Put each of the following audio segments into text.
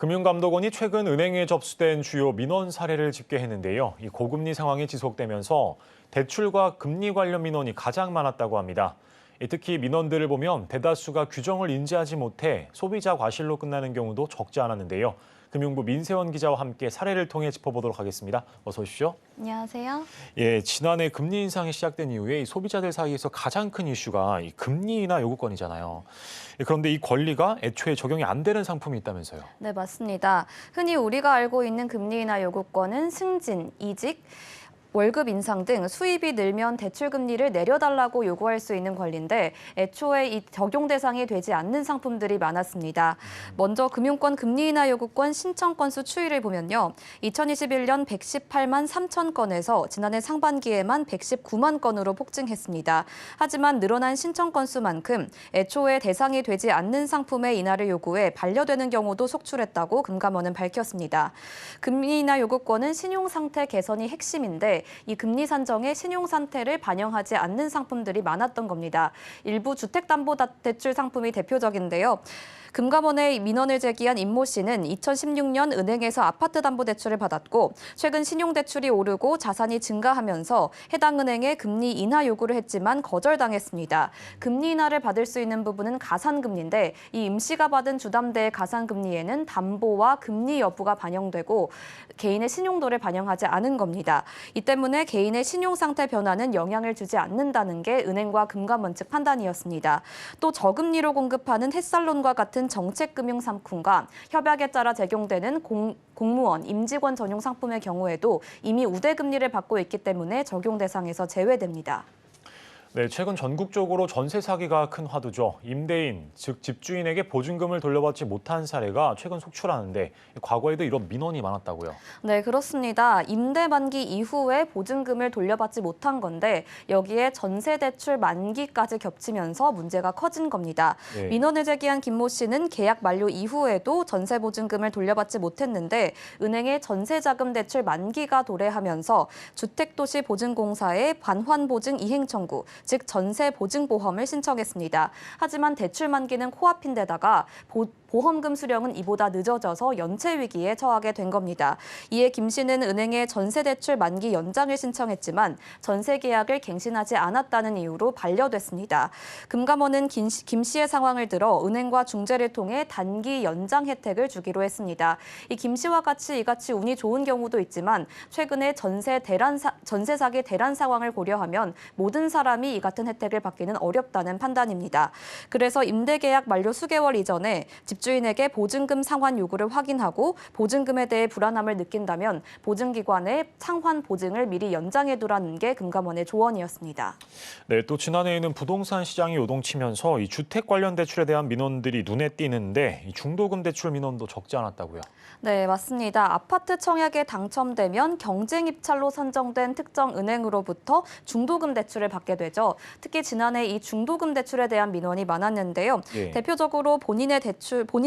금융감독원이 최근 은행에 접수된 주요 민원 사례를 집계했는데요. 이 고금리 상황이 지속되면서 대출과 금리 관련 민원이 가장 많았다고 합니다. 특히 민원들을 보면 대다수가 규정을 인지하지 못해 소비자 과실로 끝나는 경우도 적지 않았는데요. 금융부 민세원 기자와 함께 사례를 통해 짚어보도록 하겠습니다. 어서 오십시오. 안녕하세요. 지난해 금리 인상이 시작된 이후에 이 소비자들 사이에서 가장 큰 이슈가 이 금리 인하 요구권이잖아요. 그런데 이 권리가 애초에 적용이 안 되는 상품이 있다면서요. 네, 맞습니다. 흔히 우리가 알고 있는 금리 인하 요구권은 승진, 이직, 월급 인상 등 수입이 늘면 대출 금리를 내려달라고 요구할 수 있는 권리인데 애초에 이 적용 대상이 되지 않는 상품들이 많았습니다. 먼저 금융권 금리 인하 요구권 신청 건수 추이를 보면요. 2021년 118만 3천 건에서 지난해 상반기에만 119만 건으로 폭증했습니다. 하지만 늘어난 신청 건수만큼 애초에 대상이 되지 않는 상품의 인하를 요구해 반려되는 경우도 속출했다고 금감원은 밝혔습니다. 금리 인하 요구권은 신용 상태 개선이 핵심인데 이 금리 산정에 신용 상태를 반영하지 않는 상품들이 많았던 겁니다. 일부 주택담보대출 상품이 대표적인데요. 금감원에 민원을 제기한 임모 씨는 2016년 은행에서 아파트담보대출을 받았고 최근 신용대출이 오르고 자산이 증가하면서 해당 은행에 금리 인하 요구를 했지만 거절당했습니다. 금리 인하를 받을 수 있는 부분은 가산금리인데 이 임 씨가 받은 주담대의 가산금리에는 담보와 금리 여부가 반영되고 개인의 신용도를 반영하지 않은 겁니다. 이 때문에 개인의 신용상태 변화는 영향을 주지 않는다는 게 은행과 금감원 측 판단이었습니다. 또 저금리로 공급하는 햇살론과 같은 정책금융 상품과 협약에 따라 적용되는 공무원, 임직원 전용 상품의 경우에도 이미 우대금리를 받고 있기 때문에 적용 대상에서 제외됩니다. 네, 최근 전국적으로 전세 사기가 큰 화두죠. 임대인, 즉 집주인에게 보증금을 돌려받지 못한 사례가 최근 속출하는데 과거에도 이런 민원이 많았다고요. 네, 그렇습니다. 임대 만기 이후에 보증금을 돌려받지 못한 건데 여기에 전세 대출 만기까지 겹치면서 문제가 커진 겁니다. 네. 민원을 제기한 김모 씨는 계약 만료 이후에도 전세 보증금을 돌려받지 못했는데 은행의 전세자금 대출 만기가 도래하면서 주택도시보증공사에 반환보증 이행 청구, 즉 전세 보증보험을 신청했습니다. 하지만 대출 만기는 코앞인데다가 보험금 수령은 이보다 늦어져서 연체 위기에 처하게 된 겁니다. 이에 김 씨는 은행에 전세 대출 만기 연장을 신청했지만 전세 계약을 갱신하지 않았다는 이유로 반려됐습니다. 금감원은 김 씨의 상황을 들어 은행과 중재를 통해 단기 연장 혜택을 주기로 했습니다. 이 김 씨와 같이 이같이 운이 좋은 경우도 있지만 최근에 전세 사기 대란 상황을 고려하면 모든 사람이 이 같은 혜택을 받기는 어렵다는 판단입니다. 그래서 임대 계약 만료 수개월 이전에 집주인에게 보증금 상환 요구를 확인하고 보증금에 대해 불안함을 느낀다면 보증기관에 상환 보증을 미리 연장해두라는 게 금감원의 조언이었습니다. 네, 또 지난해에는 부동산 시장이 요동치면서 이 주택 관련 대출에 대한 민원들이 눈에 띄는데 이 중도금 대출 민원도 적지 않았다고요. 네, 맞습니다. 아파트 청약에 당첨되면 경쟁 입찰로 선정된 특정 은행으로부터 중도금 대출을 받게 되죠. 특히 지난해 이 중도금 대출에 대한 민원이 많았는데요. 대표적으로 본인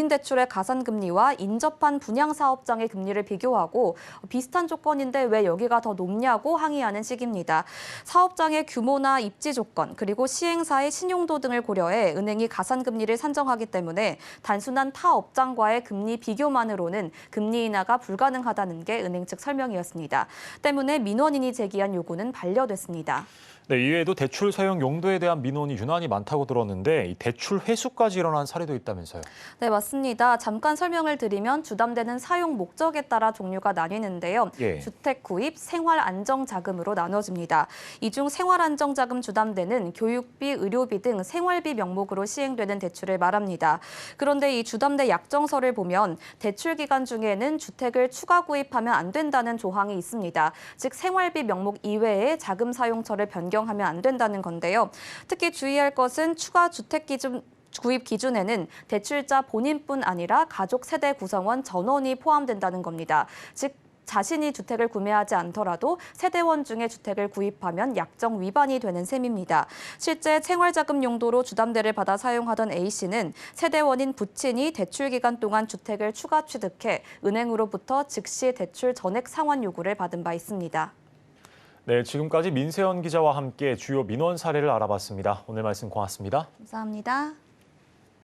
대출의 가산금리와 인접한 분양사업장의 금리를 비교하고 비슷한 조건인데 왜 여기가 더 높냐고 항의하는 시기입니다. 사업장의 규모나 입지 조건, 그리고 시행사의 신용도 등을 고려해 은행이 가산금리를 산정하기 때문에 단순한 타 업장과의 금리 비교만으로는 금리 인하가 불가능하다는 게 은행 측 설명이었습니다. 때문에 민원인이 제기한 요구는 반려됐습니다. 네, 이외에도 대출 사용 용도에 대한 민원이 유난히 많다고 들었는데 이 대출 회수까지 일어난 사례도 있다면서요. 네, 맞습니다. 잠깐 설명을 드리면 주담대는 사용 목적에 따라 종류가 나뉘는데요. 주택 구입, 생활 안정 자금으로 나눠집니다. 이 중 생활 안정 자금 주담대는 교육비, 의료비 등 생활비 명목으로 시행되는 대출을 말합니다. 그런데 이 주담대 약정서를 보면 대출 기간 중에는 주택을 추가 구입하면 안 된다는 조항이 있습니다. 즉 생활비 명목 이외에 자금 사용처를 변경하면 안 된다는 건데요. 특히 주의할 것은 추가 주택 기준 구입 기준에는 대출자 본인뿐 아니라 가족 세대 구성원 전원이 포함된다는 겁니다. 즉 자신이 주택을 구매하지 않더라도 세대원 중에 주택을 구입하면 약정 위반이 되는 셈입니다. 실제 생활자금 용도로 주담대를 받아 사용하던 A 씨는 세대원인 부친이 대출 기간 동안 주택을 추가 취득해 은행으로부터 즉시 대출 전액 상환 요구를 받은 바 있습니다. 네, 지금까지 민세원 기자와 함께 주요 민원 사례를 알아봤습니다. 오늘 말씀 고맙습니다. 감사합니다.